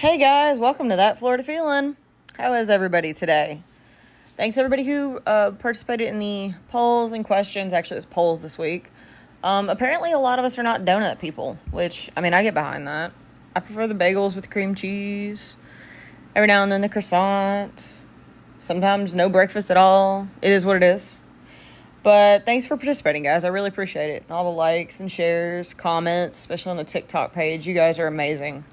Hey guys, welcome to That Florida Feeling. How is everybody today? Thanks everybody who participated in the polls and questions. Actually, it was polls this week. Apparently, a lot of us are not donut people, which, I get behind that. I prefer the bagels with cream cheese. Every now and then the croissant. Sometimes no breakfast at all. It is what it is. But thanks for participating, guys. I really appreciate it. All the likes and shares, comments, especially on the TikTok page. You guys are amazing.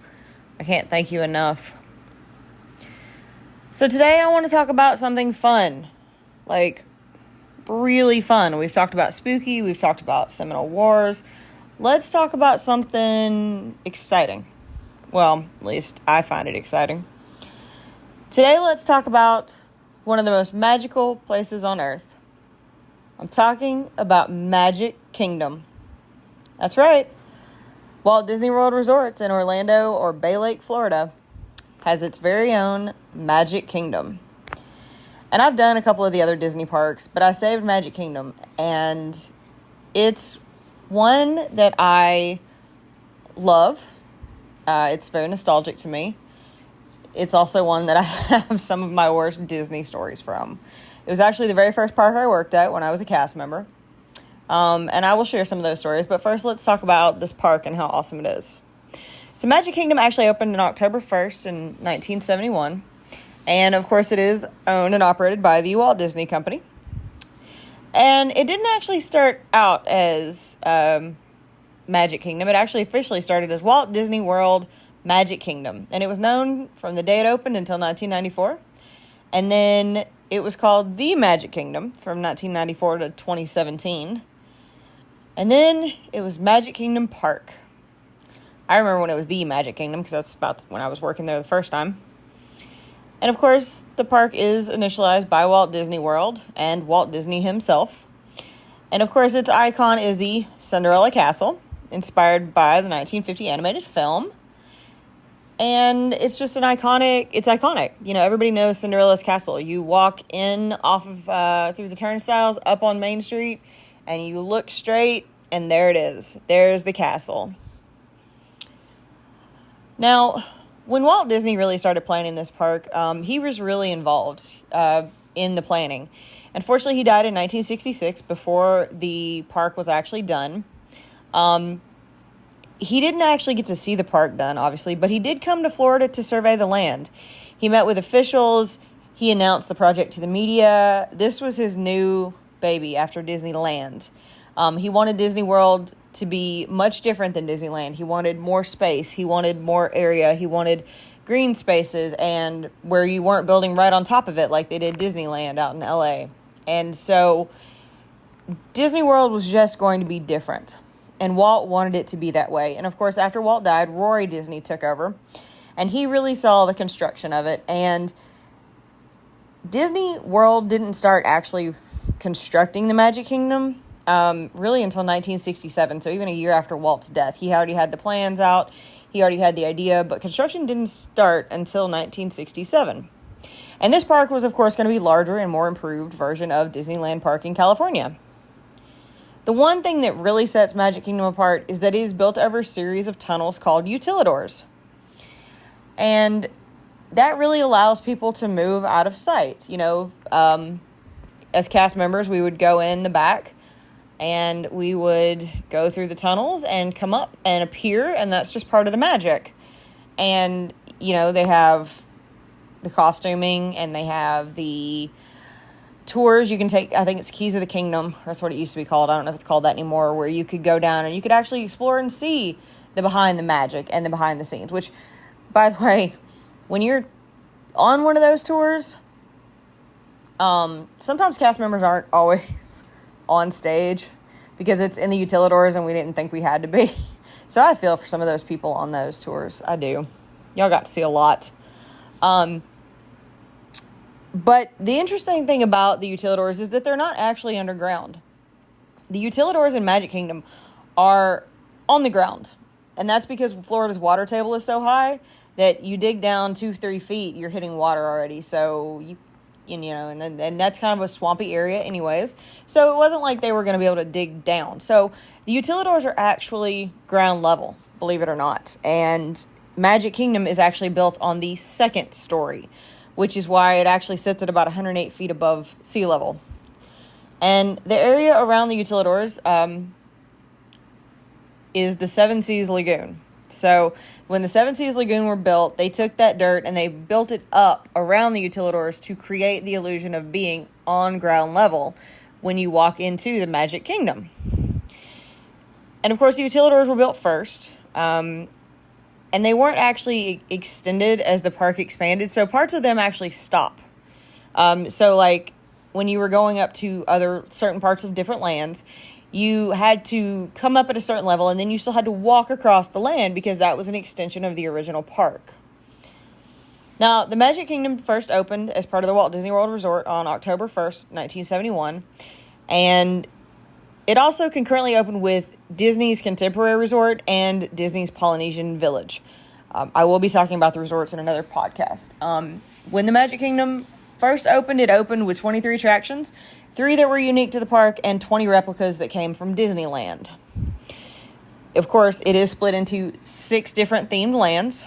I can't thank you enough. So today I want to talk about something fun. Like, really fun. We've talked about spooky. We've talked about Seminole Wars. Let's talk about something exciting. Well, at least I find it exciting. Today let's talk about one of the most magical places on earth. I'm talking about Magic Kingdom. That's right. Walt Disney World Resorts in Orlando or Bay Lake, Florida, has its very own Magic Kingdom. And I've done a couple of the other Disney parks, but I saved Magic Kingdom. And it's one that I love. It's very nostalgic to me. It's also one that I have some of my worst Disney stories from. It was actually the very first park I worked at when I was a cast member. And I will share some of those stories. But first, let's talk about this park and how awesome it is. So Magic Kingdom actually opened on October 1st in 1971. And, of course, it is owned and operated by the Walt Disney Company. And it didn't actually start out as Magic Kingdom. It actually officially started as Walt Disney World Magic Kingdom. And it was known from the day it opened until 1994. And then it was called the Magic Kingdom from 1994 to 2017. And then it was Magic Kingdom Park. I remember when it was the Magic Kingdom because that's about when I was working there the first time. And of course, the park is initialized by Walt Disney World and Walt Disney himself. And of course, its icon is the Cinderella Castle, inspired by the 1950 animated film. And it's just it's iconic. You know, everybody knows Cinderella's Castle. You walk in off of, through the turnstiles up on Main Street, and you look straight, and there it is. There's the castle. Now, when Walt Disney really started planning this park, he was really involved in the planning. Unfortunately, he died in 1966 before the park was actually done. He didn't actually get to see the park done, obviously, but he did come to Florida to survey the land. He met with officials. He announced the project to the media. This was his new baby after Disneyland. He wanted Disney World to be much different than Disneyland. He wanted more space. He wanted more area. He wanted green spaces and where you weren't building right on top of it like they did Disneyland out in LA. And so Disney World was just going to be different. And Walt wanted it to be that way. And of course, after Walt died, Roy Disney took over. And he really saw the construction of it. And Disney World didn't start actually constructing the Magic Kingdom really until 1967. So even a year after Walt's death. He already had the plans out. He already had the idea. But construction didn't start until 1967. And this park was, of course, going to be larger and more improved version of Disneyland Park in California. The one thing that really sets Magic Kingdom apart is that it is built over a series of tunnels called utilidors. And that really allows people to move out of sight. You know, as cast members, we would go in the back and we would go through the tunnels and come up and appear, and that's just part of the magic. And, you know, they have the costuming and they have the tours you can take. I think it's Keys of the Kingdom. That's what it used to be called. I don't know if it's called that anymore, where you could go down and you could actually explore and see the behind the magic and the behind the scenes, which, by the way, when you're on one of those tours, sometimes cast members aren't always on stage because it's in the utilidors and we didn't think we had to be. So I feel for some of those people on those tours. I do. Y'all got to see a lot. But the interesting thing about the utilidors is that they're not actually underground. The utilidors in Magic Kingdom are on the ground. And that's because Florida's water table is so high that you dig down 2-3 feet, you're hitting water already. So, you know, and that's kind of a swampy area anyways. So it wasn't like they were going to be able to dig down. So the utilidors are actually ground level, believe it or not. And Magic Kingdom is actually built on the second story, which is why it actually sits at about 108 feet above sea level. And the area around the Utilidors is the Seven Seas Lagoon. So when the Seven Seas Lagoon were built, they took that dirt and they built it up around the Utilidors to create the illusion of being on ground level when you walk into the Magic Kingdom. And of course, the Utilidors were built first, and they weren't actually extended as the park expanded, so parts of them actually stop. So like when you were going up to other certain parts of different lands, you had to come up at a certain level, and then you still had to walk across the land because that was an extension of the original park. Now, the Magic Kingdom first opened as part of the Walt Disney World Resort on October 1st, 1971, and it also concurrently opened with Disney's Contemporary Resort and Disney's Polynesian Village. I will be talking about the resorts in another podcast. When the Magic Kingdom first opened, it opened with 23 attractions, 3 that were unique to the park, and 20 replicas that came from Disneyland. Of course, it is split into 6 different themed lands.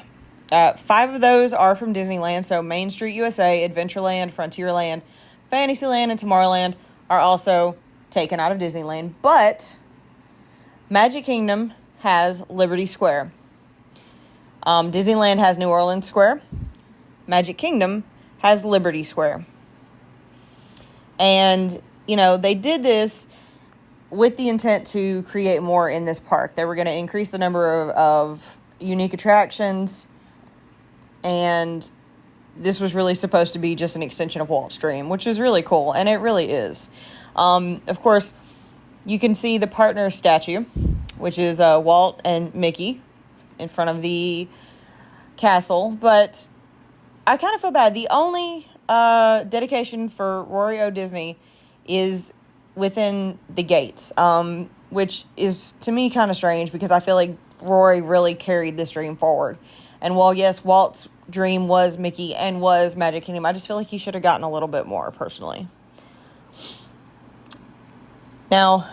5 of those are from Disneyland, so Main Street USA, Adventureland, Frontierland, Fantasyland, and Tomorrowland are also taken out of Disneyland, but Magic Kingdom has Liberty Square. Disneyland has New Orleans Square. Magic Kingdom has Liberty Square. And, they did this with the intent to create more in this park. They were going to increase the number of unique attractions, and this was really supposed to be just an extension of Walt's dream, which is really cool, and it really is. Of course, you can see the partner statue, which is Walt and Mickey in front of the castle, but I kind of feel bad. The only dedication for Rory O. Disney is within the gates, which is, to me, kind of strange because I feel like Rory really carried this dream forward. And while, yes, Walt's dream was Mickey and was Magic Kingdom, I just feel like he should have gotten a little bit more, personally. Now,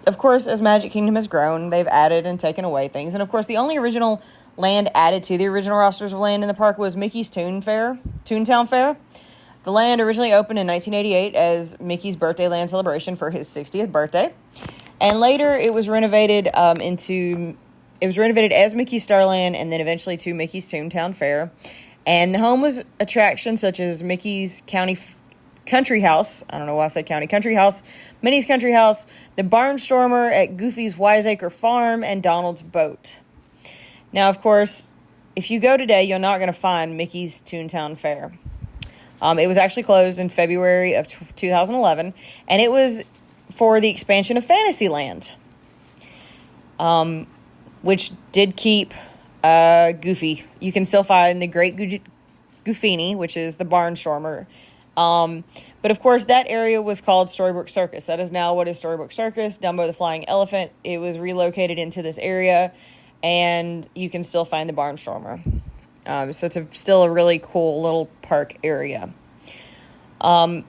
of course, as Magic Kingdom has grown, they've added and taken away things. And, of course, the only original land added to the original rosters of land in the park was Mickey's Toontown Fair. The land originally opened in 1988 as Mickey's Birthday Land celebration for his 60th birthday. And later it was renovated as Mickey's Starland and then eventually to Mickey's Toontown Fair. And the home was attractions such as Mickey's Country House. I don't know why I said county. Country House, Minnie's Country House, the Barnstormer at Goofy's Wiseacre Farm, and Donald's Boat. Now, of course, if you go today, you're not going to find Mickey's Toontown Fair. It was actually closed in February of 2011, and it was for the expansion of Fantasyland, which did keep Goofy. You can still find the Great Goofini, which is the Barnstormer. But of course, that area was called Storybook Circus. That is now what is Storybook Circus. Dumbo the Flying Elephant. It was relocated into this area, and you can still find the Barnstormer. So it's still a really cool little park area. One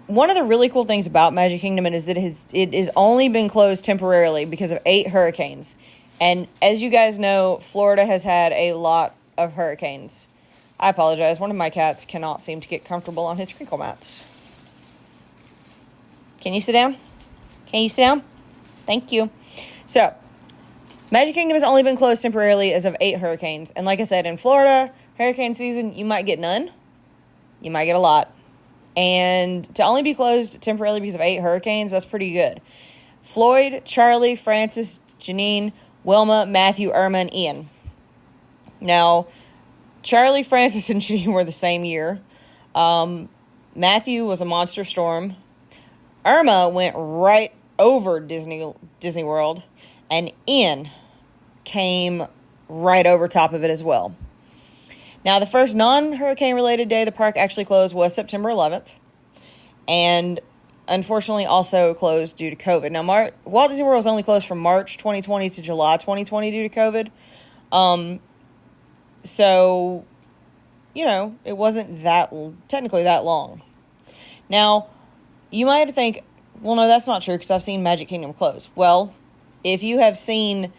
of the really cool things about Magic Kingdom is that it has only been closed temporarily because of 8 hurricanes. And as you guys know, Florida has had a lot of hurricanes. I apologize. One of my cats cannot seem to get comfortable on his crinkle mats. Can you sit down? Can you sit down? Thank you. So, Magic Kingdom has only been closed temporarily as of 8 hurricanes. And like I said, in Florida, hurricane season, you might get none. You might get a lot. And to only be closed temporarily because of 8 hurricanes, that's pretty good. Floyd, Charlie, Francis, Janine, Wilma, Matthew, Irma, and Ian. Now, Charlie, Francis, and Janine were the same year. Matthew was a monster storm. Irma went right over Disney World. And Ian came right over top of it as well. Now, the first non-hurricane related day the park actually closed was September 11th. And unfortunately also closed due to COVID. Now, Walt Disney World was only closed from March 2020 to July 2020 due to COVID. So, it wasn't technically that long. Now, you might think, well, no, that's not true because I've seen Magic Kingdom close. Well, if you have seen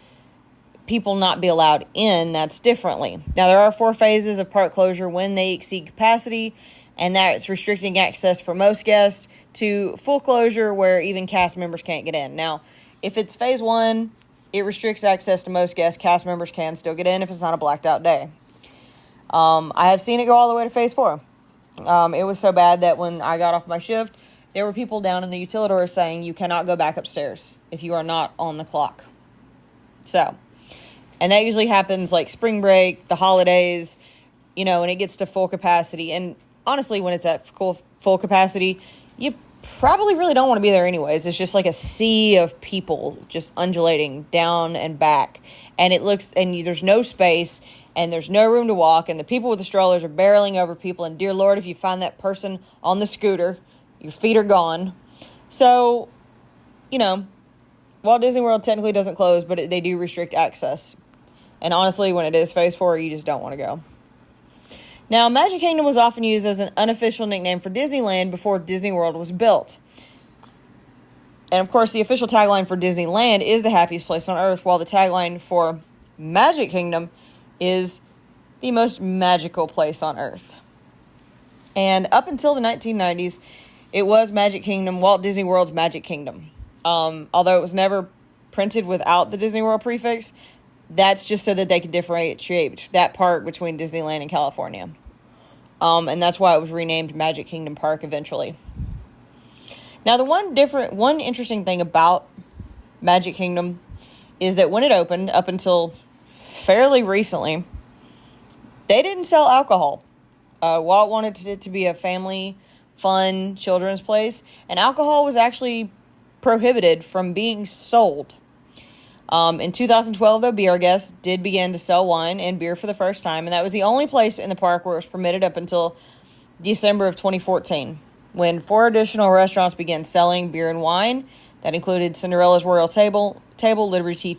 people not be allowed in, that's differently. Now, there are 4 phases of park closure when they exceed capacity, and that's restricting access for most guests to full closure where even cast members can't get in. Now, if it's phase 1, it restricts access to most guests. Cast members can still get in if it's not a blacked out day. I have seen it go all the way to phase 4. It was so bad that when I got off my shift, there were people down in the utilidors saying you cannot go back upstairs if you are not on the clock. So, and that usually happens like spring break, the holidays, and it gets to full capacity. And honestly, when it's at full capacity, you probably really don't want to be there anyways. It's just like a sea of people just undulating down and back. And there's no space, and there's no room to walk, and the people with the strollers are barreling over people. And dear Lord, if you find that person on the scooter, your feet are gone. So, Walt Disney World technically doesn't close, but they do restrict access. And honestly, when it is phase 4, you just don't want to go. Now, Magic Kingdom was often used as an unofficial nickname for Disneyland before Disney World was built. And of course, the official tagline for Disneyland is the happiest place on earth, while the tagline for Magic Kingdom is the most magical place on earth. And up until the 1990s, it was Magic Kingdom, Walt Disney World's Magic Kingdom. Although it was never printed without the Disney World prefix, that's just so that they could differentiate that park between Disneyland and California. And that's why it was renamed Magic Kingdom Park eventually. Now, the one interesting thing about Magic Kingdom is that when it opened, up until fairly recently, they didn't sell alcohol. Walt wanted it to be a family, fun, children's place, and alcohol was actually prohibited from being sold. In 2012, though, Be Our Guest did begin to sell wine and beer for the first time, and that was the only place in the park where it was permitted up until December of 2014, when 4 additional restaurants began selling beer and wine. That included Cinderella's Royal Table, Liberty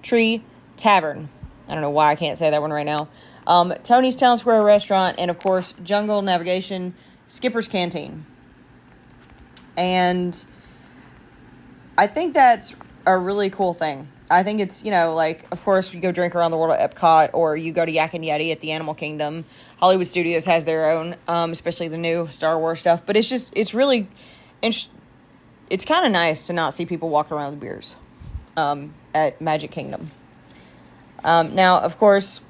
Tree Tavern. I don't know why I can't say that one right now. Tony's Town Square Restaurant, and of course, Jungle Navigation, Skipper's Canteen. And I think that's a really cool thing. I think it's, of course, you go drink around the world at Epcot, or you go to Yak and Yeti at the Animal Kingdom. Hollywood Studios has their own, especially the new Star Wars stuff. But it's really, it's kind of nice to not see people walking around with beers at Magic Kingdom. Now, of course,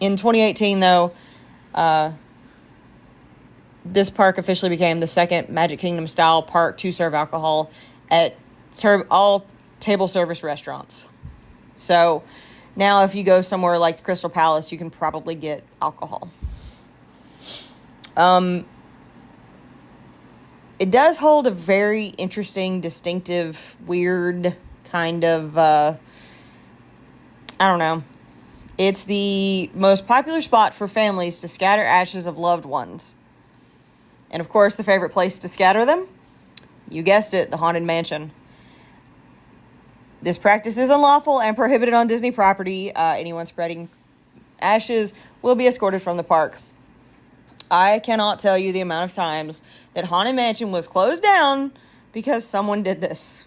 in 2018, though, this park officially became the second Magic Kingdom style park to serve alcohol at all table service restaurants. So now if you go somewhere like the Crystal Palace, you can probably get alcohol. It does hold a very interesting, distinctive, weird kind of, I don't know. It's the most popular spot for families to scatter ashes of loved ones. And of course, the favorite place to scatter them? You guessed it, the Haunted Mansion. This practice is unlawful and prohibited on Disney property. Anyone spreading ashes will be escorted from the park. I cannot tell you the amount of times that Haunted Mansion was closed down because someone did this.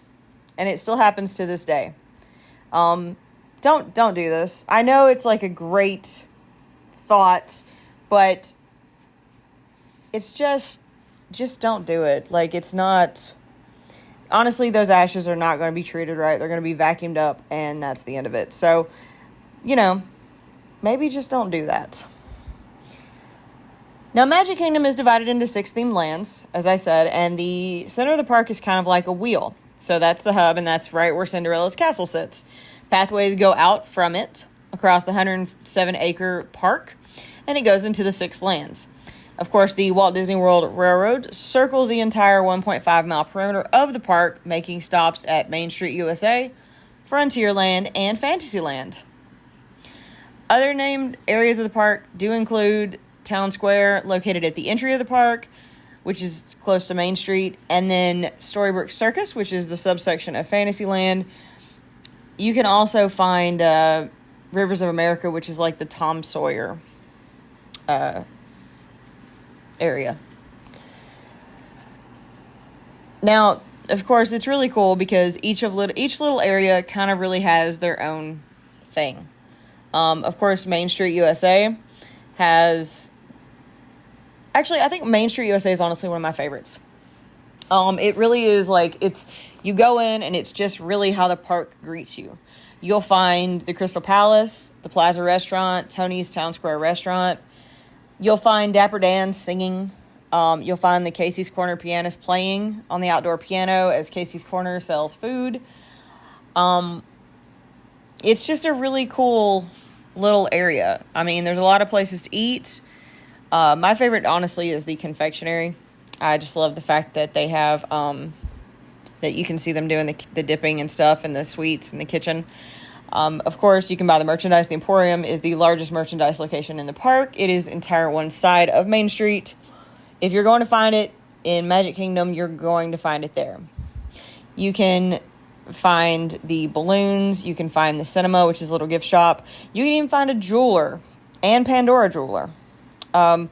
And it still happens to this day. Don't do this. I know it's like a great thought, but it's just don't do it. Like, it's not, honestly, those ashes are not going to be treated right. They're going to be vacuumed up, and that's the end of it. So, maybe just don't do that. Now, Magic Kingdom is divided into 6 themed lands, as I said, and the center of the park is kind of like a wheel. So that's the hub, and that's right where Cinderella's castle sits. Pathways go out from it across the 107-acre park, and it goes into the 6 lands. Of course, the Walt Disney World Railroad circles the entire 1.5-mile perimeter of the park, making stops at Main Street USA, Frontierland, and Fantasyland. Other named areas of the park do include Town Square, located at the entry of the park, which is close to Main Street, and then Storybook Circus, which is the subsection of Fantasyland. You can also find Rivers of America, which is like the Tom Sawyer area. Now, of course, it's really cool because each little area kind of really has their own thing. Of course, Main Street USA has... Actually, I think Main Street USA is honestly one of my favorites. It really is like, you go in and it's just really how the park greets you. You'll find the Crystal Palace, the Plaza Restaurant, Tony's Town Square Restaurant. You'll find Dapper Dan singing. You'll find the Casey's Corner pianist playing on the outdoor piano as Casey's Corner sells food. It's just a really cool little area. I mean, there's a lot of places to eat. My favorite, honestly, is the confectionery. I just love the fact that they have, that you can see them doing the dipping and stuff and the sweets in the kitchen. Of course, you can buy the merchandise. The Emporium is the largest merchandise location in the park. It is entire one side of Main Street. If you're going to find it in Magic Kingdom, you're going to find it there. You can find the balloons. You can find the cinema, which is a little gift shop. You can even find a jeweler and Pandora jeweler. All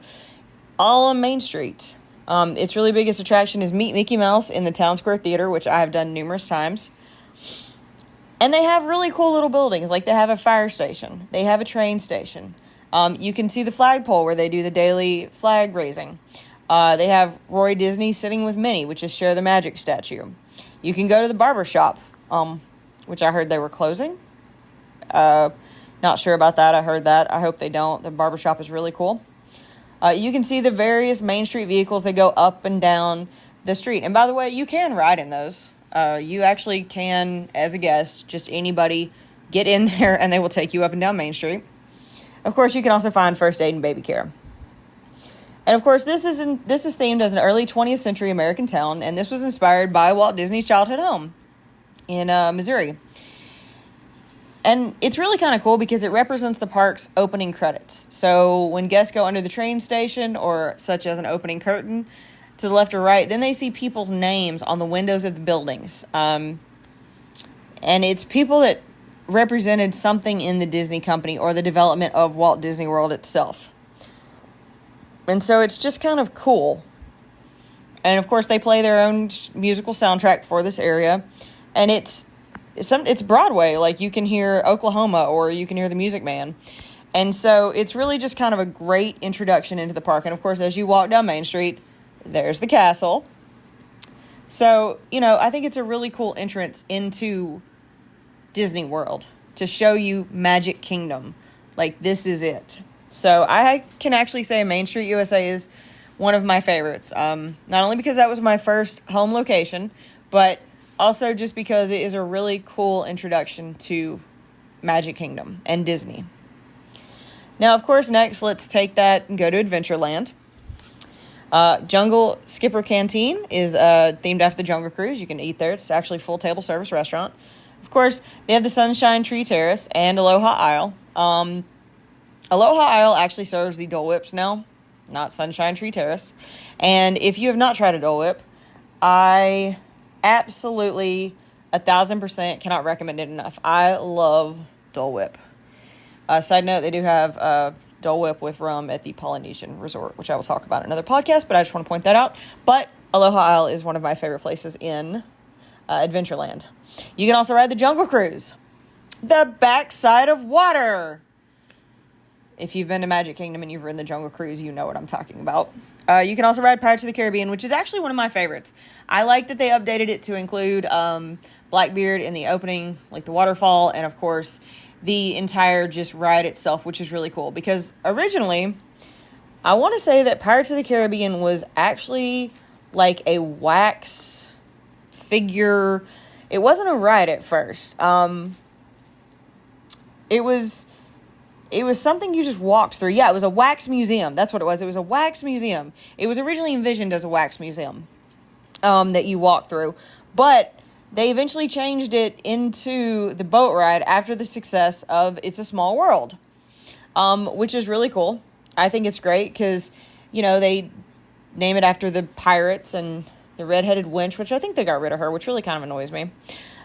on Main Street. Its really biggest attraction is Meet Mickey Mouse in the Town Square Theater, which I have done numerous times. And they have really cool little buildings, like they have a fire station. They have a train station. You can see the flagpole where they do the daily flag raising. They have Roy Disney sitting with Minnie, which is Share the Magic statue. You can go to the barber shop, which I heard they were closing. Not sure about that. I heard that. I hope they don't. The barber shop is really cool. You can see the various Main Street vehicles that go up and down the street. And by the way, you can ride in those. You actually can, as a guest, just anybody get in there and they will take you up and down Main Street. Of course, you can also find first aid and baby care. And of course, this is themed as an early 20th century American town, and this was inspired by Walt Disney's childhood home in Missouri. And it's really kind of cool because it represents the park's opening credits. So when guests go under the train station, or such as an opening curtain, to the left or right, then they see people's names on the windows of the buildings. And it's people that represented something in the Disney company or the development of Walt Disney World itself. And so it's just kind of cool. And of course, they play their own musical soundtrack for this area. And it's Broadway. Like, you can hear Oklahoma or you can hear the Music Man. And so it's really just kind of a great introduction into the park. And of course, as you walk down Main Street, there's the castle. So, I think it's a really cool entrance into Disney World to show you Magic Kingdom. Like, this is it. So I can actually say Main Street USA is one of my favorites. Not only because that was my first home location, but also just because it is a really cool introduction to Magic Kingdom and Disney. Now, of course, next, let's take that and go to Adventureland. Jungle Skipper Canteen is themed after the Jungle Cruise. You can eat there. It's actually a full table service restaurant. Of course, they have the Sunshine Tree Terrace and Aloha Isle. Aloha Isle actually serves the Dole Whips now, not Sunshine Tree Terrace. And if you have not tried a Dole Whip, I absolutely 1,000% cannot recommend it enough. I love Dole Whip. Side note, they do have Dole Whip with rum at the Polynesian Resort, which I will talk about in another podcast, but I just want to point that out. But Aloha Isle is one of my favorite places in Adventureland. You can also ride the Jungle Cruise, the backside of water. If you've been to Magic Kingdom and you've ridden the Jungle Cruise, you know what I'm talking about. You can also ride Pirates of the Caribbean, which is actually one of my favorites. I like that they updated it to include Blackbeard in the opening, like the waterfall, and of course, the entire just ride itself, which is really cool. Because originally, I want to say that Pirates of the Caribbean was actually like a wax figure. It wasn't a ride at first. It was something you just walked through. Yeah, it was a wax museum. That's what it was. It was a wax museum. It was originally envisioned as a wax museum that you walk through. But they eventually changed it into the boat ride after the success of It's a Small World, which is really cool. I think it's great because, they name it after the pirates and the red-headed wench, which I think they got rid of her, which really kind of annoys me.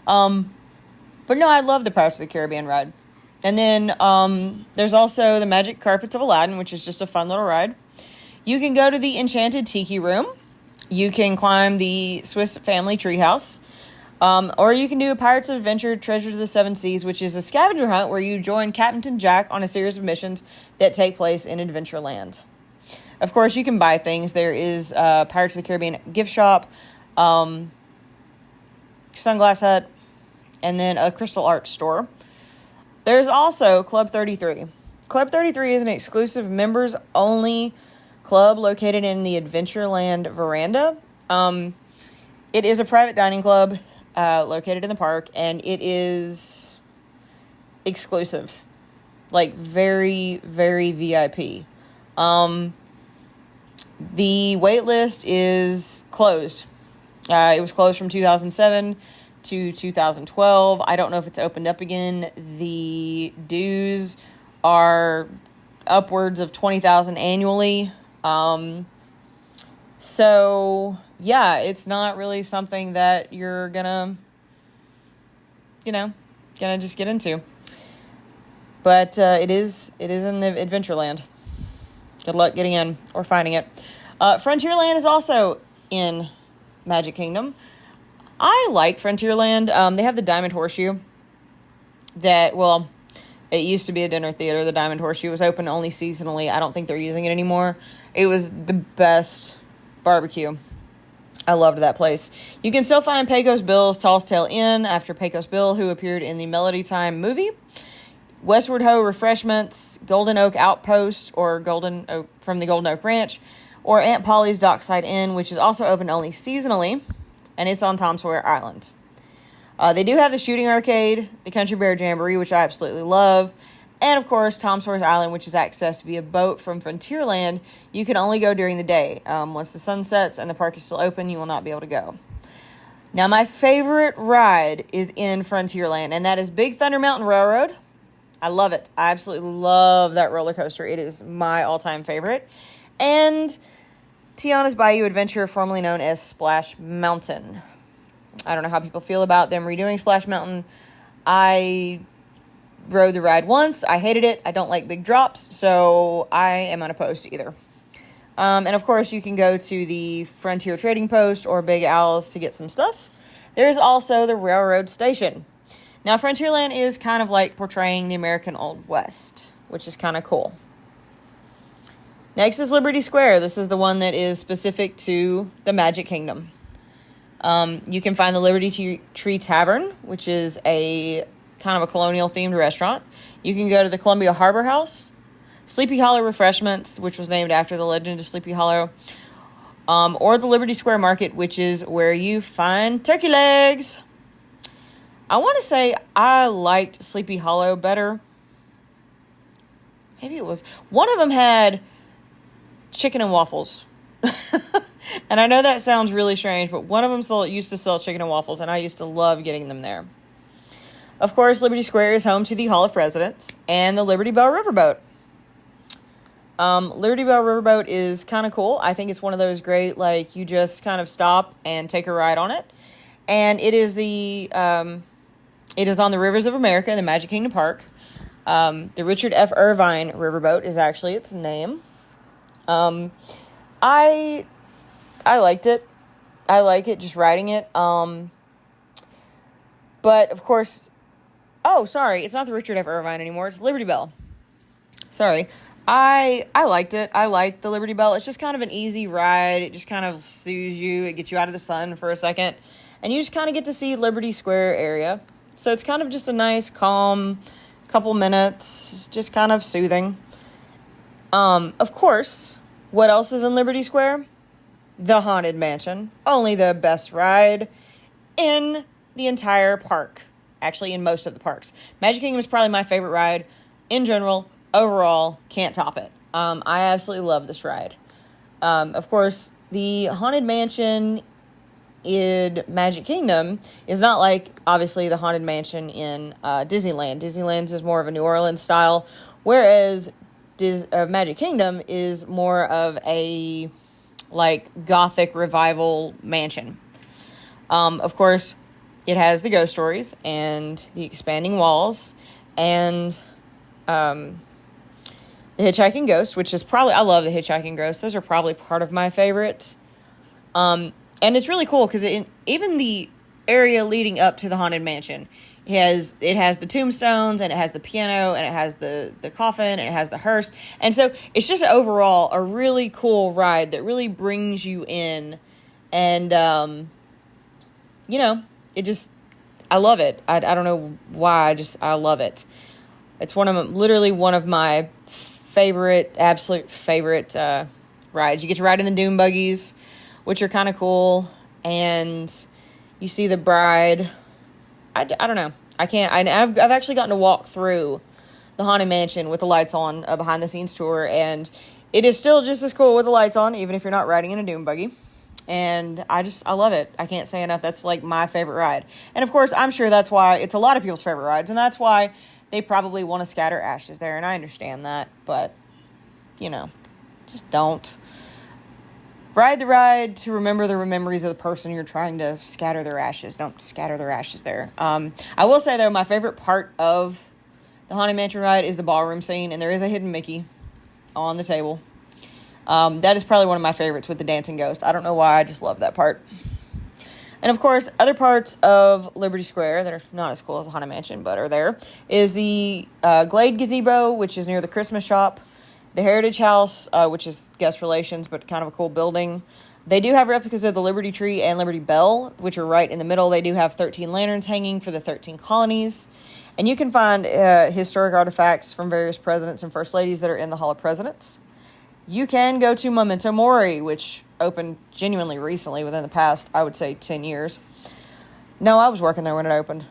But no, I love the Pirates of the Caribbean ride. And then there's also the Magic Carpets of Aladdin, which is just a fun little ride. You can go to the Enchanted Tiki Room. You can climb the Swiss Family Treehouse. Or you can do a Pirates of Adventure Treasures of the Seven Seas, which is a scavenger hunt where you join Captain Jack on a series of missions that take place in Adventureland. Of course, you can buy things. There is Pirates of the Caribbean gift shop, Sunglass Hut, and then a Crystal Art store. There's also Club 33. Club 33 is an exclusive members-only club located in the Adventureland Veranda. It is a private dining club located in the park, and it is exclusive. Like, very, very VIP. The wait list is closed. It was closed from 2007 to 2012. I don't know if it's opened up again. The dues are upwards of $20,000 annually. So yeah, it's not really something that you're gonna just get into. But it is in the Adventureland. Good luck getting in or finding it. Frontierland is also in Magic Kingdom. I like Frontierland. They have the Diamond Horseshoe that, well, it used to be a dinner theater. The Diamond Horseshoe was open only seasonally. I don't think they're using it anymore. It was the best barbecue. I loved that place. You can still find Pecos Bill's Tall's Tale Inn after Pecos Bill, who appeared in the Melody Time movie. Westward Ho Refreshments, Golden Oak Outpost, or Golden Oak from the Golden Oak Ranch, or Aunt Polly's Dockside Inn, which is also open only seasonally, and it's on Tom Sawyer Island. They do have the Shooting Arcade, the Country Bear Jamboree, which I absolutely love, and of course Tom Sawyer's Island, which is accessed via boat from Frontierland. You can only go during the day. Once the sun sets and the park is still open, you will not be able to go. Now, my favorite ride is in Frontierland, and that is Big Thunder Mountain Railroad. I love it. I absolutely love that roller coaster. It is my all-time favorite. And Tiana's Bayou Adventure, formerly known as Splash Mountain. I don't know how people feel about them redoing Splash Mountain. I rode the ride once. I hated it. I don't like big drops, so I am unopposed to either. And of course, you can go to the Frontier Trading Post or Big Al's to get some stuff. There's also the Railroad Station. Now, Frontierland is kind of like portraying the American Old West, which is kind of cool. Next is Liberty Square. This is the one that is specific to the Magic Kingdom. You can find the Liberty Tree Tavern, which is a kind of a colonial-themed restaurant. You can go to the Columbia Harbor House, Sleepy Hollow Refreshments, which was named after the legend of Sleepy Hollow, or the Liberty Square Market, which is where you find turkey legs. I want to say I liked Sleepy Hollow better. Maybe it was. One of them had chicken and waffles. And I know that sounds really strange, but one of them used to sell chicken and waffles, and I used to love getting them there. Of course, Liberty Square is home to the Hall of Presidents and the Liberty Bell Riverboat. Liberty Bell Riverboat is kind of cool. I think it's one of those great, like, you just kind of stop and take a ride on it. And it is it is on the Rivers of America, the Magic Kingdom Park. The Richard F. Irvine Riverboat is actually its name. I liked it. I like it, just riding it. But, of course... Oh, sorry, it's not the Richard F. Irvine anymore. It's Liberty Bell. Sorry. I liked it. I liked the Liberty Bell. It's just kind of an easy ride. It just kind of soothes you. It gets you out of the sun for a second. And you just kind of get to see Liberty Square area. So it's kind of just a nice, calm couple minutes. It's just kind of soothing. Of course, what else is in Liberty Square? The Haunted Mansion. Only the best ride in the entire park. Actually, in most of the parks. Magic Kingdom is probably my favorite ride in general. Overall, can't top it. I absolutely love this ride. Of course, the Haunted Mansion in Magic Kingdom is not like, obviously, the Haunted Mansion in Disneyland. Disneyland's is more of a New Orleans style, whereas Magic Kingdom is more of a, like, Gothic revival mansion. Of course, it has the ghost stories and the expanding walls and the Hitchhiking Ghost, which is probably... I love the Hitchhiking Ghost. Those are probably part of my favorites. And it's really cool because even the area leading up to the Haunted Mansion, it has the tombstones, and it has the piano, and it has the coffin, and it has the hearse. And so it's just overall a really cool ride that really brings you in. And, I love it. I don't know why, I love it. It's literally one of my absolute favorite rides. You get to ride in the dune buggies, which are kind of cool, and you see the bride. I don't know. I've actually gotten to walk through the Haunted Mansion with the lights on, a behind the scenes tour, and it is still just as cool with the lights on, even if you're not riding in a dune buggy. And I love it. I can't say enough. That's like my favorite ride. And of course, I'm sure that's why it's a lot of people's favorite rides, and that's why they probably want to scatter ashes there, and I understand that, but, just don't. Ride the ride to remember the memories of the person you're trying to scatter their ashes. Don't scatter their ashes there. I will say, though, my favorite part of the Haunted Mansion ride is the ballroom scene, and there is a hidden Mickey on the table. That is probably one of my favorites with the dancing ghost. I don't know why, I just love that part. And, of course, other parts of Liberty Square that are not as cool as the Haunted Mansion, but are there, is the Glade Gazebo, which is near the Christmas shop. The Heritage House, which is guest relations, but kind of a cool building. They do have replicas of the Liberty Tree and Liberty Bell, which are right in the middle. They do have 13 lanterns hanging for the 13 colonies. And you can find historic artifacts from various presidents and first ladies that are in the Hall of Presidents. You can go to Memento Mori, which opened genuinely recently, within the past, I would say, 10 years. No, I was working there when it opened,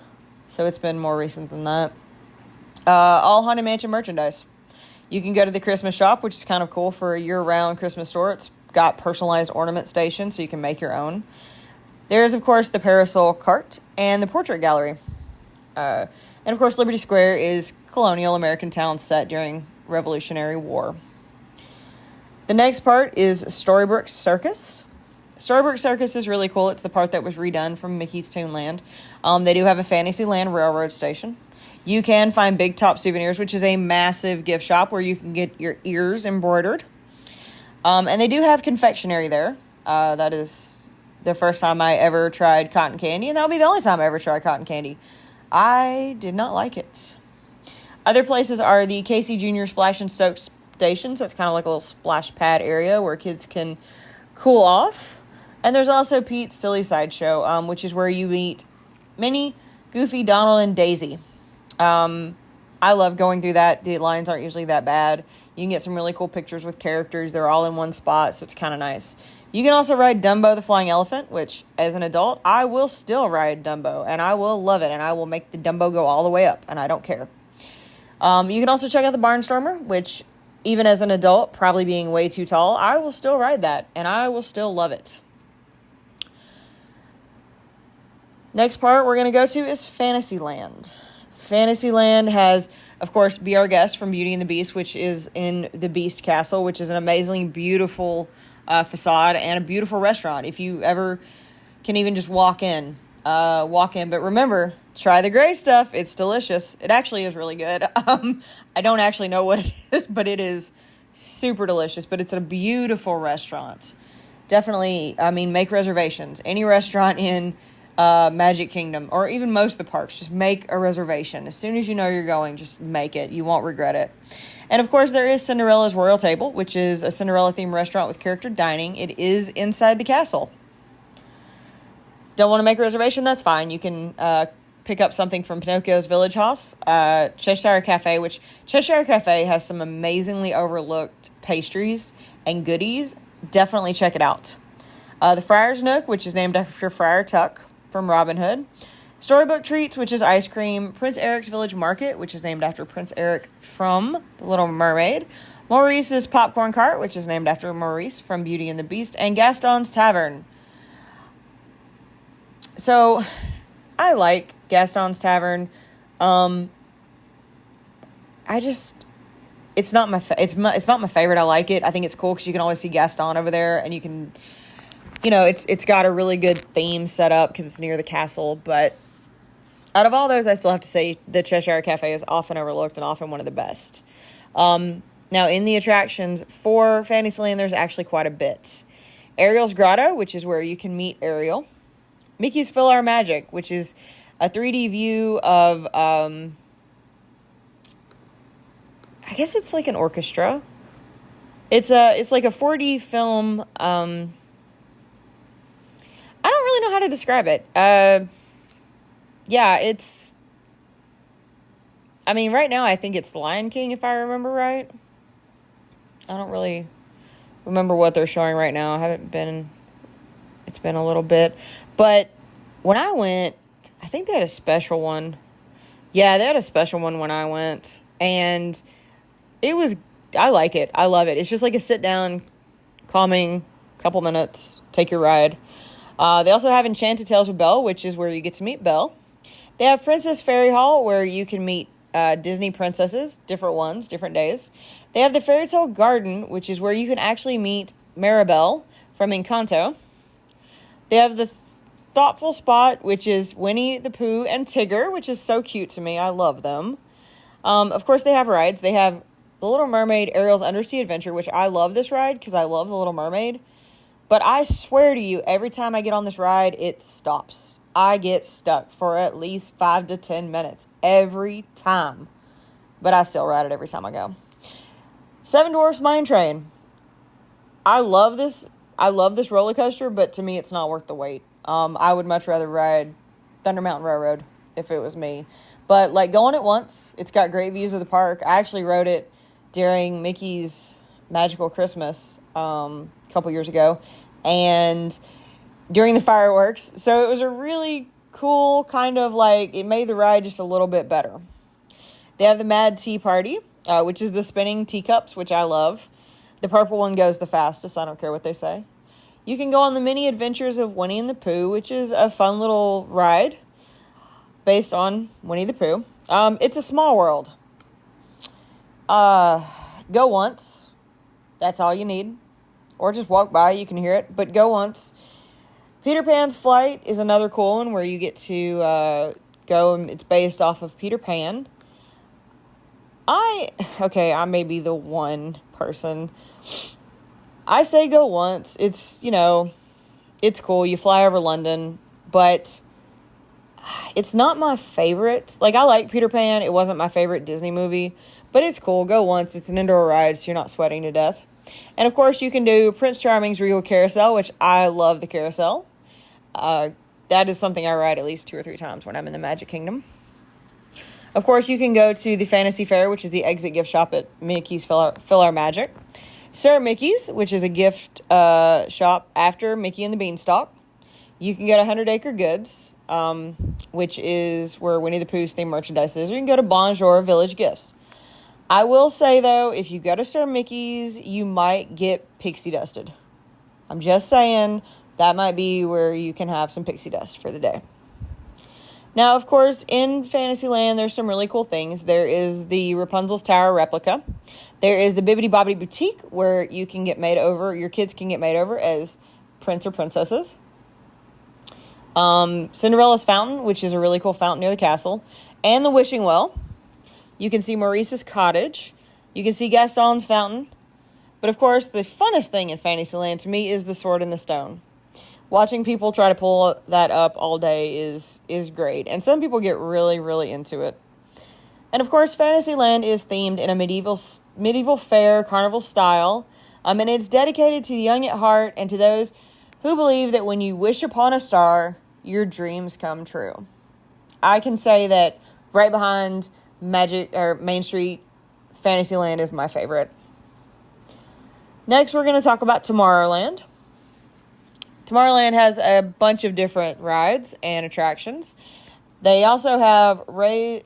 so it's been more recent than that. All Haunted Mansion merchandise. You can go to the Christmas shop, which is kind of cool for a year-round Christmas store. It's got personalized ornament stations, so you can make your own. There's, of course, the Parasol Cart and the Portrait Gallery. And, of course, Liberty Square is colonial American town set during Revolutionary War. The next part is Storybrooke Circus. Storybrooke Circus is really cool. It's the part that was redone from Mickey's Toonland. They do have a Fantasyland Railroad station. You can find Big Top Souvenirs, which is a massive gift shop where you can get your ears embroidered. And they do have confectionery there. That is the first time I ever tried cotton candy, and that'll be the only time I ever tried cotton candy. I did not like it. Other places are the Casey Jr. Splash and Soak station, so it's kind of like a little splash pad area where kids can cool off. And there's also Pete's Silly Sideshow, which is where you meet Minnie, Goofy, Donald, and Daisy. I love going through that. The lines aren't usually that bad. You can get some really cool pictures with characters. They're all in one spot, so it's kind of nice. You can also ride Dumbo the Flying Elephant, which, as an adult, I will still ride Dumbo, and I will love it, and I will make the Dumbo go all the way up, and I don't care. You can also check out the Barnstormer, which, even as an adult, probably being way too tall, I will still ride that, and I will still love it. Next part we're going to go to is Fantasyland. Fantasyland has, of course, Be Our Guest from Beauty and the Beast, which is in the Beast Castle, which is an amazingly beautiful facade and a beautiful restaurant. If you ever can even just walk in. But remember, try the gray stuff. It's delicious. It actually is really good. I don't actually know what it is, but it is super delicious. But it's a beautiful restaurant. Definitely, make reservations. Any restaurant in Magic Kingdom, or even most of the parks, just make a reservation. As soon as you know you're going, just make it. You won't regret it. And, of course, there is Cinderella's Royal Table, which is a Cinderella-themed restaurant with character dining. It is inside the castle. Don't want to make a reservation? That's fine. You can pick up something from Pinocchio's Village House, Cheshire Cafe, which Cheshire Cafe has some amazingly overlooked pastries and goodies. Definitely check it out. The Friar's Nook, which is named after Friar Tuck from Robin Hood. Storybook Treats, which is ice cream. Prince Eric's Village Market, which is named after Prince Eric from The Little Mermaid. Maurice's Popcorn Cart, which is named after Maurice from Beauty and the Beast. And Gaston's Tavern. So, I like Gaston's Tavern. It's not my favorite. I like it. I think it's cool because you can always see Gaston over there, and you can, it's got a really good theme set up because it's near the castle. But out of all those, I still have to say the Cheshire Cafe is often overlooked and often one of the best. Now, in the attractions for Fantasyland, there's actually quite a bit. Ariel's Grotto, which is where you can meet Ariel. Mickey's PhilharMagic, which is a 3D view of, I guess it's like an orchestra. It's like a 4D film. I don't really know how to describe it. Yeah, it's, I mean, right now I think it's Lion King, if I remember right. I don't really remember what they're showing right now. It's been a little bit. But when I went, I think they had a special one. Yeah, they had a special one when I went. And I like it. I love it. It's just like a sit down, calming, couple minutes, take your ride. They also have Enchanted Tales with Belle, which is where you get to meet Belle. They have Princess Fairy Hall, where you can meet Disney princesses, different ones, different days. They have the Fairy Tale Garden, which is where you can actually meet Mirabelle from Encanto. They have the Thoughtful Spot, which is Winnie the Pooh and Tigger, which is so cute to me. I love them. Of course, they have rides. They have The Little Mermaid, Ariel's Undersea Adventure, which I love this ride because I love The Little Mermaid. But I swear to you, every time I get on this ride, it stops. I get stuck for at least 5 to 10 minutes every time. But I still ride it every time I go. Seven Dwarfs Mine Train. I love this roller coaster, but to me, it's not worth the wait. I would much rather ride Thunder Mountain Railroad if it was me. But, like, go on it once. It's got great views of the park. I actually rode it during Mickey's Magical Christmas a couple years ago. And during the fireworks. So it was a really cool kind of like, it made the ride just a little bit better. They have the Mad Tea Party, which is the spinning teacups, which I love. The purple one goes the fastest. I don't care what they say. You can go on the Mini Adventures of Winnie and the Pooh, which is a fun little ride based on Winnie the Pooh. It's a small world. Go once. That's all you need. Or just walk by. You can hear it. But go once. Peter Pan's Flight is another cool one where you get to go, and it's based off of Peter Pan. I may be the one person. I say go once. It's, it's cool. You fly over London, but it's not my favorite. Like, I like Peter Pan. It wasn't my favorite Disney movie, but it's cool. Go once. It's an indoor ride, so you're not sweating to death. And, of course, you can do Prince Charming's Regal Carousel, which I love the carousel. That is something I ride at least 2 or 3 times when I'm in the Magic Kingdom. Of course, you can go to the Fantasy Fair, which is the exit gift shop at Mickey's PhilharMagic. Sir Mickey's, which is a gift shop after Mickey and the Beanstalk. You can go to 100 Acre Goods, which is where Winnie the Pooh's themed merchandise is. Or you can go to Bonjour Village Gifts. I will say, though, if you go to Sir Mickey's, you might get pixie dusted. I'm just saying that might be where you can have some pixie dust for the day. Now, of course, in Fantasyland, there's some really cool things. There is the Rapunzel's Tower replica. There is the Bibbidi Bobbidi Boutique, where you can get made over, your kids can get made over as prince or princesses. Cinderella's Fountain, which is a really cool fountain near the castle. And the Wishing Well. You can see Maurice's Cottage. You can see Gaston's Fountain. But, of course, the funnest thing in Fantasyland to me is the Sword in the Stone. Watching people try to pull that up all day is great. And some people get really, really into it. And, of course, Fantasyland is themed in a medieval fair carnival style. And it's dedicated to the young at heart and to those who believe that when you wish upon a star, your dreams come true. I can say that right behind Main Street, Fantasyland is my favorite. Next, we're going to talk about Tomorrowland. Tomorrowland has a bunch of different rides and attractions. They also have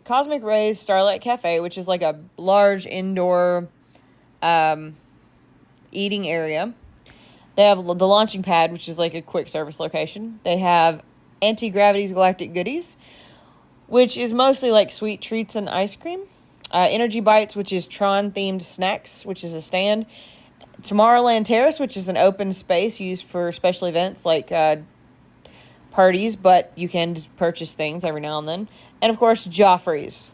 Cosmic Ray's Starlight Cafe, which is like a large indoor eating area. They have the Launching Pad, which is like a quick service location. They have Anti-Gravity's Galactic Goodies, which is mostly like sweet treats and ice cream. Energy Bites, which is Tron-themed snacks, which is a stand. Tomorrowland Terrace, which is an open space used for special events like parties, but you can just purchase things every now and then. And, of course, Joffrey's.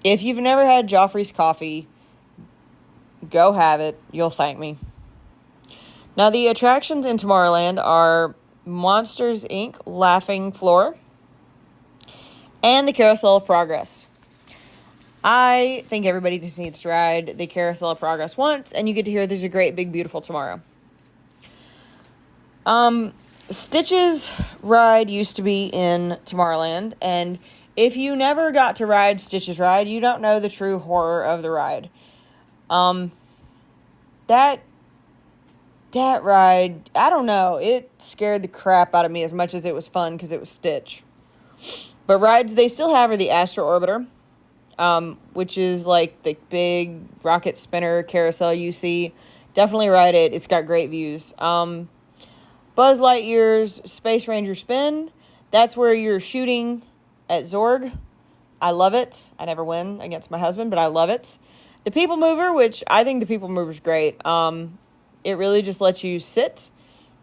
If you've never had Joffrey's coffee, go have it. You'll thank me. Now, the attractions in Tomorrowland are Monsters, Inc., Laughing Floor, and the Carousel of Progress. I think everybody just needs to ride the Carousel of Progress once, and you get to hear there's a great, big, beautiful tomorrow. Stitch's ride used to be in Tomorrowland, and if you never got to ride Stitch's ride, you don't know the true horror of the ride. That ride, I don't know, it scared the crap out of me as much as it was fun because it was Stitch. But rides they still have are the Astro Orbiter, which is like the big rocket spinner carousel you see. Definitely ride it. It's got great views. Buzz Lightyear's Space Ranger Spin. That's where you're shooting at Zorg. I love it. I never win against my husband, but I love it. The People Mover, which I think the People Mover is great. It really just lets you sit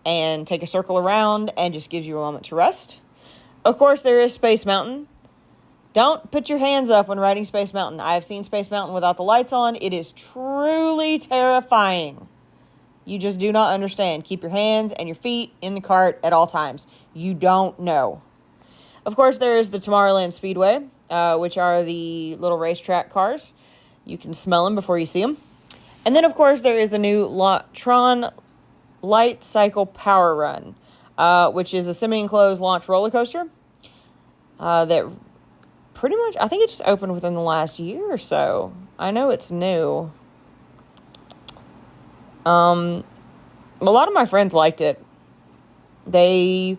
and take a circle around and just gives you a moment to rest. Of course, there is Space Mountain. Don't put your hands up when riding Space Mountain. I have seen Space Mountain without the lights on. It is truly terrifying. You just do not understand. Keep your hands and your feet in the cart at all times. You don't know. Of course, there is the Tomorrowland Speedway, which are the little racetrack cars. You can smell them before you see them. And then, of course, there is the new Tron Light Cycle Power Run, which is a semi-enclosed launch roller coaster that pretty much, I think it just opened within the last year or so. I know it's new. A lot of my friends liked it. Yeah,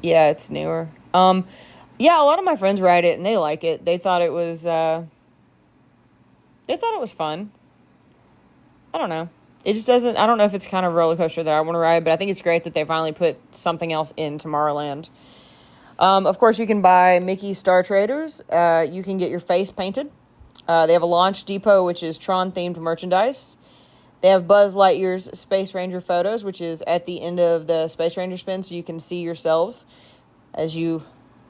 it's newer. A lot of my friends ride it and they like it. They thought it was fun. I don't know. It just doesn't, I don't know if it's kind of a roller coaster that I want to ride, but I think it's great that they finally put something else in Tomorrowland. Of course, you can buy Mickey Star Traders. You can get your face painted. They have a launch depot, which is Tron-themed merchandise. They have Buzz Lightyear's Space Ranger photos, which is at the end of the Space Ranger spin, so you can see yourselves as you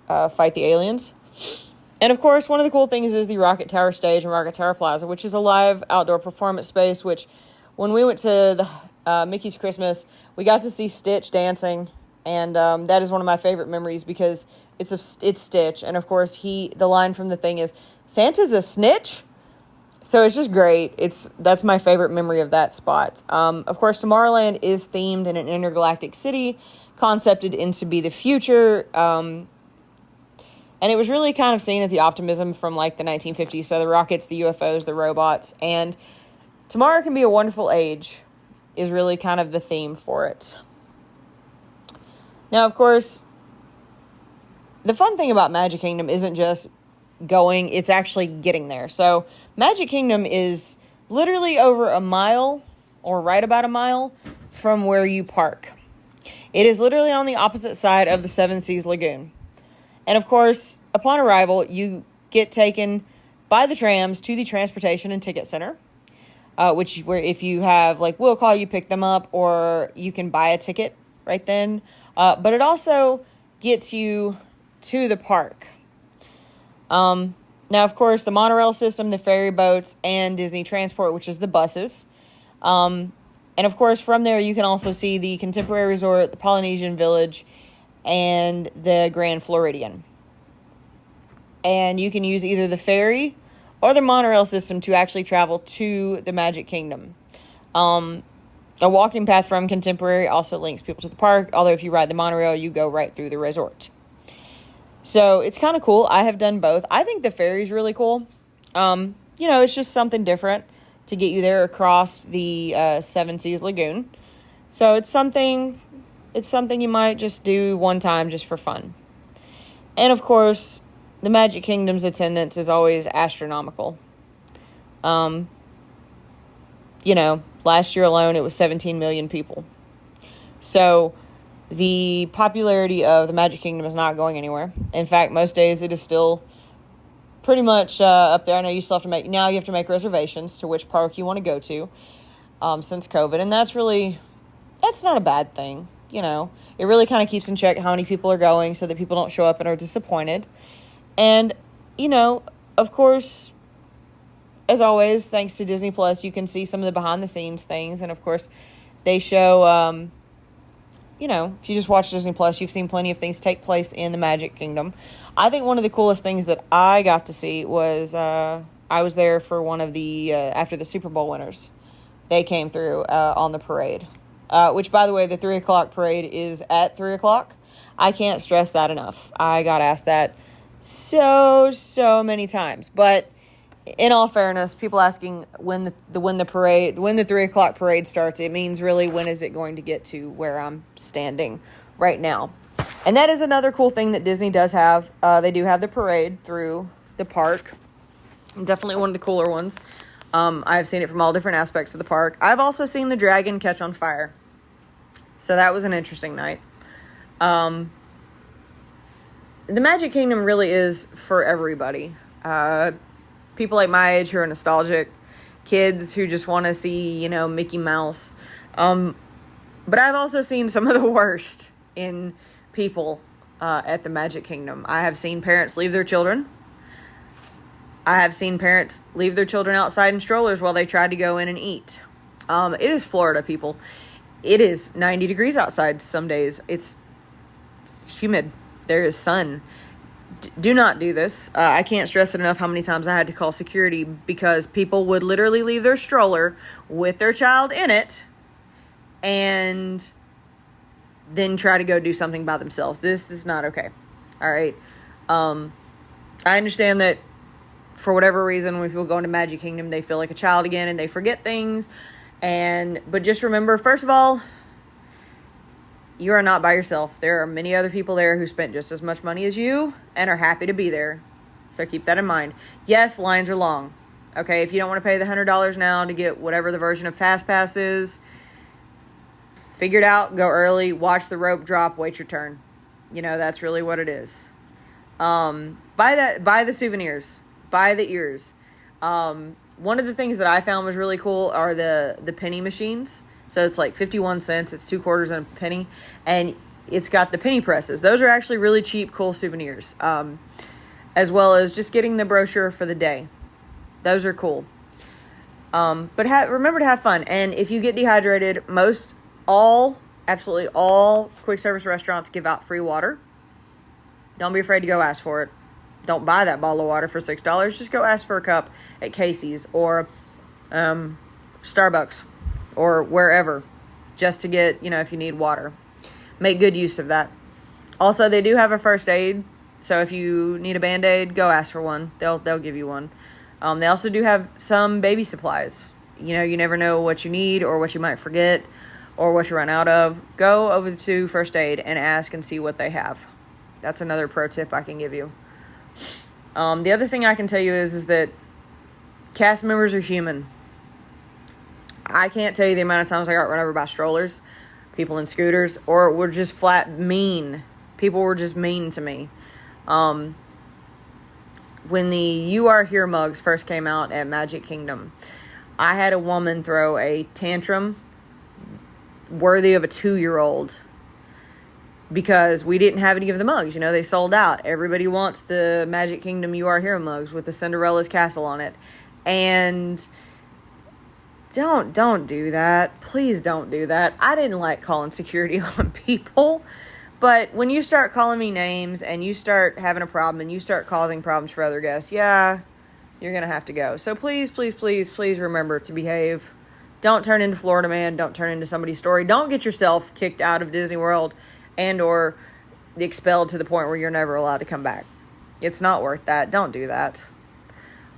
fight the aliens. And, of course, one of the cool things is the Rocket Tower stage and Rocket Tower Plaza, which is a live outdoor performance space, which when we went to the Mickey's Christmas, we got to see Stitch dancing, and that is one of my favorite memories because it's Stitch. And, of course, the line from the thing is, Santa's a snitch? So it's just great. That's my favorite memory of that spot. Of course, Tomorrowland is themed in an intergalactic city, concepted into be the future, and it was really kind of seen as the optimism from like the 1950s. So the rockets, the UFOs, the robots, and tomorrow can be a wonderful age is really kind of the theme for it. Now, of course, the fun thing about Magic Kingdom isn't just going, it's actually getting there. So Magic Kingdom is literally over a mile or right about a mile from where you park. It is literally on the opposite side of the Seven Seas Lagoon. And of course, upon arrival, you get taken by the trams to the Transportation and Ticket Center, where if you have, like, we'll call you, pick them up, or you can buy a ticket right then. But it also gets you to the park. Now, of course, the monorail system, the ferry boats, and Disney Transport, which is the buses. And, of course, from there, you can also see the Contemporary Resort, the Polynesian Village, and the Grand Floridian. And you can use either the ferry or the monorail system to actually travel to the Magic Kingdom. A walking path from Contemporary also links people to the park, although if you ride the monorail, you go right through the resort. So it's kind of cool. I have done both. I think the ferry is really cool. It's just something different to get you there across the Seven Seas Lagoon. So it's something you might just do one time just for fun. And of course, the Magic Kingdom's attendance is always astronomical. Last year alone, it was 17 million people. So the popularity of the Magic Kingdom is not going anywhere. In fact, most days it is still pretty much up there. I know you still have to make reservations to which park you want to go to since COVID. And that's not a bad thing. It really kind of keeps in check how many people are going so that people don't show up and are disappointed. And, of course, as always, thanks to Disney Plus, you can see some of the behind the scenes things. And of course, they show, if you just watch Disney Plus, you've seen plenty of things take place in the Magic Kingdom. I think one of the coolest things that I got to see was I was there for one of the, after the Super Bowl winners. They came through on the parade, which, by the way, the 3 o'clock parade is at 3 o'clock. I can't stress that enough. I got asked that so many times. But in all fairness, people asking when the 3 o'clock parade starts, it means really when is it going to get to where I'm standing right now. And that is another cool thing that Disney does have. They do have the parade through the park. Definitely one of the cooler ones. I've seen it from all different aspects of the park. I've also seen the dragon catch on fire. So that was an interesting night. The Magic Kingdom really is for everybody. People like my age who are nostalgic, kids who just want to see, Mickey Mouse. But I've also seen some of the worst in people at the Magic Kingdom. I have seen parents leave their children. I have seen parents leave their children outside in strollers while they tried to go in and eat. It is Florida, people. It is 90 degrees outside some days. It's humid. There is sun. Do not do this. I can't stress it enough how many times I had to call security because people would literally leave their stroller with their child in it and then try to go do something by themselves. This is not okay. All right. I understand that for whatever reason, when people go into Magic Kingdom, they feel like a child again and they forget things. But just remember, first of all, you are not by yourself. There are many other people there who spent just as much money as you and are happy to be there. So keep that in mind. Yes, lines are long. Okay, if you don't want to pay the $100 now to get whatever the version of Fast Pass is, figure it out, go early, watch the rope drop, wait your turn. That's really what it is. Buy the souvenirs. Buy the ears. One of the things that I found was really cool are the penny machines. So it's like 51 cents. It's 2 quarters and a penny. And it's got the penny presses. Those are actually really cheap, cool souvenirs. As well as just getting the brochure for the day. Those are cool. But remember to have fun. And if you get dehydrated, absolutely all quick service restaurants give out free water. Don't be afraid to go ask for it. Don't buy that bottle of water for $6. Just go ask for a cup at Casey's or Starbucks or wherever just to get, if you need water. Make good use of that. Also, they do have a first aid. So if you need a Band-Aid, go ask for one. They'll give you one. They also do have some baby supplies. You never know what you need or what you might forget or what you run out of. Go over to first aid and ask and see what they have. That's another pro tip I can give you. The other thing I can tell you is that cast members are human. I can't tell you the amount of times I got run over by strollers, people in scooters, or were just flat mean. People were just mean to me. When the You Are Here mugs first came out at Magic Kingdom, I had a woman throw a tantrum worthy of a 2-year-old because we didn't have any of the mugs. They sold out. Everybody wants the Magic Kingdom You Are Here mugs with the Cinderella's castle on it. And don't do that. Please don't do that. I didn't like calling security on people. But when you start calling me names and you start having a problem and you start causing problems for other guests, yeah, you're going to have to go. So please, please, please, please remember to behave. Don't turn into Florida Man. Don't turn into somebody's story. Don't get yourself kicked out of Disney World and or expelled to the point where you're never allowed to come back. It's not worth that. Don't do that.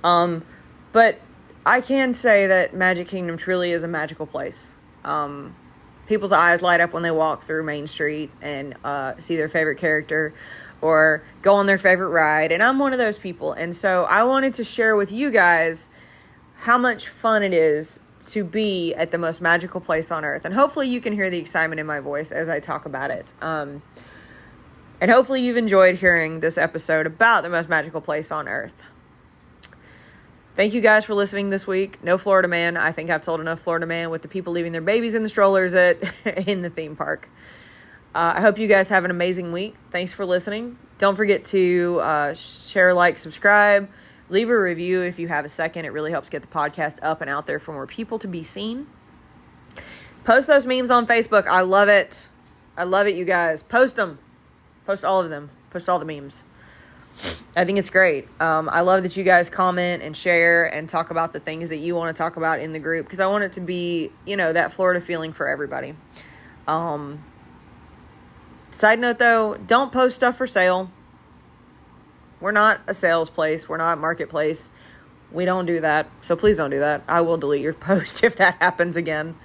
But I can say that Magic Kingdom truly is a magical place. People's eyes light up when they walk through Main Street and see their favorite character or go on their favorite ride. And I'm one of those people. And so I wanted to share with you guys how much fun it is to be at the most magical place on earth. And hopefully you can hear the excitement in my voice as I talk about it. And hopefully you've enjoyed hearing this episode about the most magical place on earth. Thank you guys for listening this week. No Florida Man. I think I've told enough Florida Man with the people leaving their babies in the strollers in the theme park. I hope you guys have an amazing week. Thanks for listening. Don't forget to share, like, subscribe. Leave a review if you have a second. It really helps get the podcast up and out there for more people to be seen. Post those memes on Facebook. I love it. I love it, you guys. Post them. Post all of them. Post all the memes. I think it's great. I love that you guys comment and share and talk about the things that you want to talk about in the group, because I want it to be, that Florida feeling for everybody. Side note though, don't post stuff for sale. We're not a sales place. We're not a marketplace. We don't do that. So please don't do that. I will delete your post if that happens again.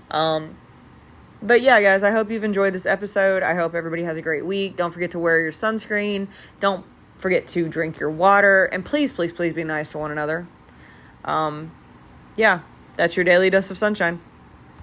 But yeah, guys, I hope you've enjoyed this episode. I hope everybody has a great week. Don't forget to wear your sunscreen. Don't forget to drink your water. And please, please, please be nice to one another. Yeah, that's your daily dose of sunshine.